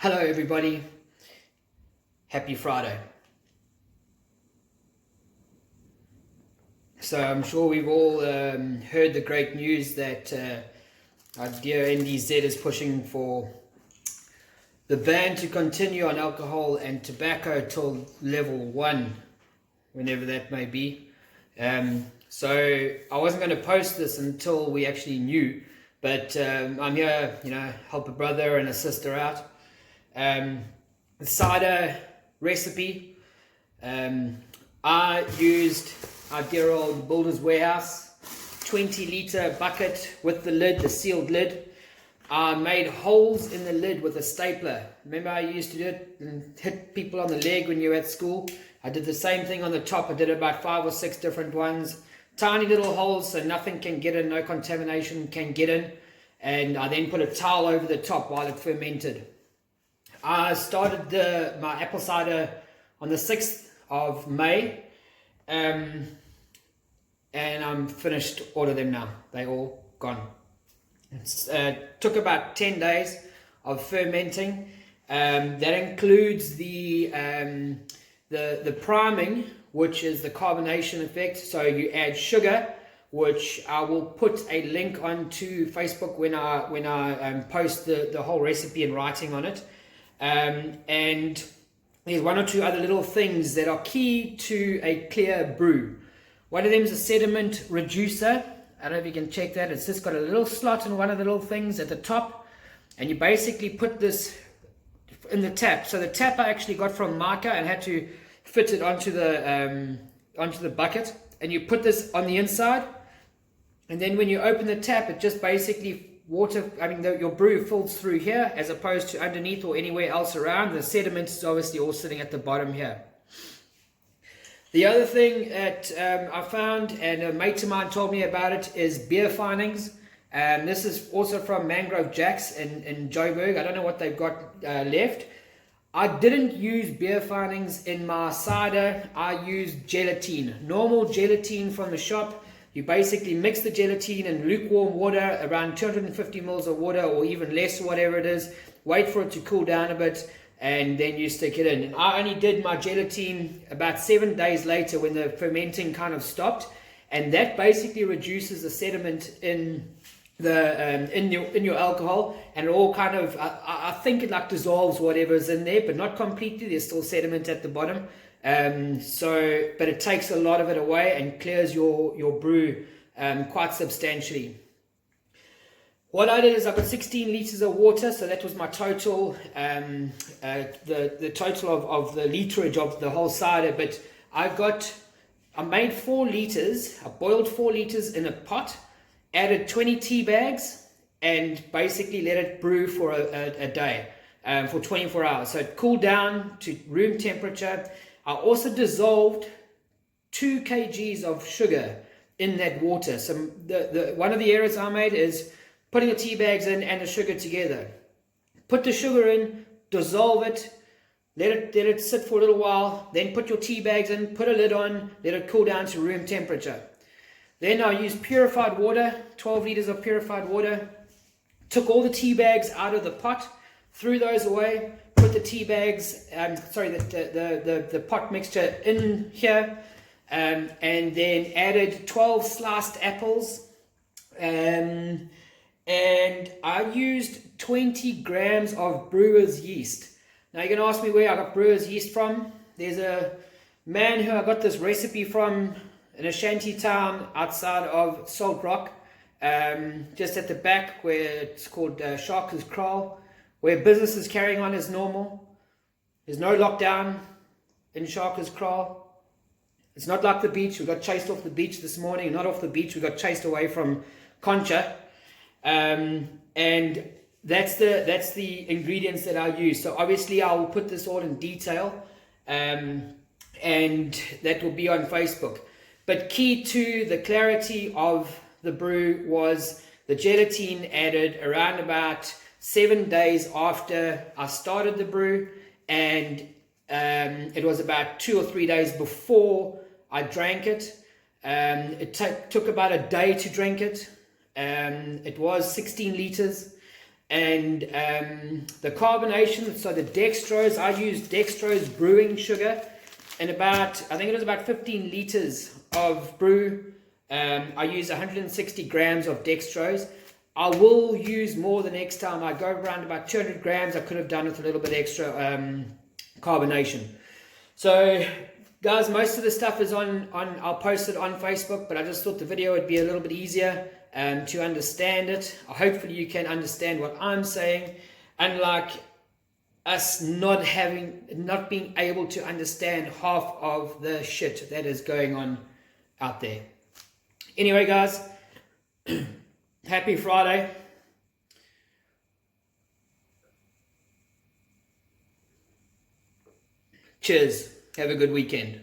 Hello everybody, happy Friday. So I'm sure we've all heard the great news that our dear NDZ is pushing for the ban to continue on alcohol and tobacco till level 1, whenever that may be. So I wasn't going to post this until we actually knew, but I'm here, help a brother and a sister out. The cider recipe, I used our dear old Builder's Warehouse 20-litre bucket with the lid, the sealed lid. I made holes in the lid with a stapler. Remember I used to do it and hit people on the leg when you were at school? I did the same thing on the top. I did about 5 or 6 different ones. Tiny little holes so nothing can get in, no contamination can get in. And I then put a towel over the top while it fermented. I started my apple cider on the 6th of May, and I'm finished all of them now. They're all gone. It took about 10 days of fermenting. That includes the priming, which is the carbonation effect. So you add sugar, which I will put a link onto Facebook when I post the whole recipe in writing on it. And there's 1 or 2 other little things that are key to a clear brew. One of them is a sediment reducer. I don't know if you can check that. It's just got a little slot in one of the little things at the top. And you basically put this in the tap. So the tap I actually got from Micah and had to fit it onto the bucket. And you put this on the inside. And then when you open the tap, it just basically your brew fills through here as opposed to underneath or anywhere else around. The sediment is obviously all sitting at the bottom here. The other thing that I found, and a mate of mine told me about it, is beer findings. This is also from Mangrove Jacks in Joburg. I don't know what they've got left. I didn't use beer findings in my cider. I used gelatine, normal gelatine from the shop. You basically mix the gelatine in lukewarm water, around 250 mils of water or even less, whatever it is. Wait for it to cool down a bit and then you stick it in. And I only did my gelatine about 7 days later when the fermenting kind of stopped. And that basically reduces the sediment in your alcohol, and it all kind of, I think it like dissolves whatever's in there, but not completely. There's still sediment at the bottom. But it takes a lot of it away and clears your brew quite substantially. What I did is I put 16 liters of water, so that was my total, the total of the literage of the whole cider. But I made 4 liters. I boiled 4 liters in a pot, added 20 tea bags, and basically let it brew for a day, for 24 hours. So it cooled down to room temperature. I also dissolved 2 kgs of sugar in that water. So one of the errors I made is putting the tea bags in and the sugar together. Put the sugar in, dissolve it, let it sit for a little while, then put your tea bags in, put a lid on, let it cool down to room temperature. Then I used purified water, 12 liters of purified water, took all the tea bags out of the pot, threw those away, put the tea bags, the pot mixture in here, and then added 12 sliced apples, and I used 20 grams of brewer's yeast. Now you're going to ask me where I got brewer's yeast from. There's a man who I got this recipe from in a shanty town outside of Salt Rock, just at the back where it's called Shark's Kraal, where business is carrying on as normal. There's no lockdown in Shark's Kraal. It's not like the beach. We got chased off the beach this morning. Not off the beach. We got chased away from Concha. And that's the ingredients that I use. So obviously I will put this all in detail, and that will be on Facebook. But key to the clarity of the brew was the gelatine added around about 7 days after I started the brew, and it was about 2 or 3 days before I drank it. It took about a day to drink it. It was 16 liters, And the carbonation, so the dextrose, I use dextrose brewing sugar, and I think it was about 15 liters of brew. I use 160 grams of dextrose. I will use more the next time. I go around about 200 grams. I could have done with a little bit extra carbonation. So guys, most of the stuff is I'll post it on Facebook, but I just thought the video would be a little bit easier to understand it. Hopefully you can understand what I'm saying, unlike us not being able to understand half of the shit that is going on out there. Anyway, guys, happy Friday. Cheers. Have a good weekend.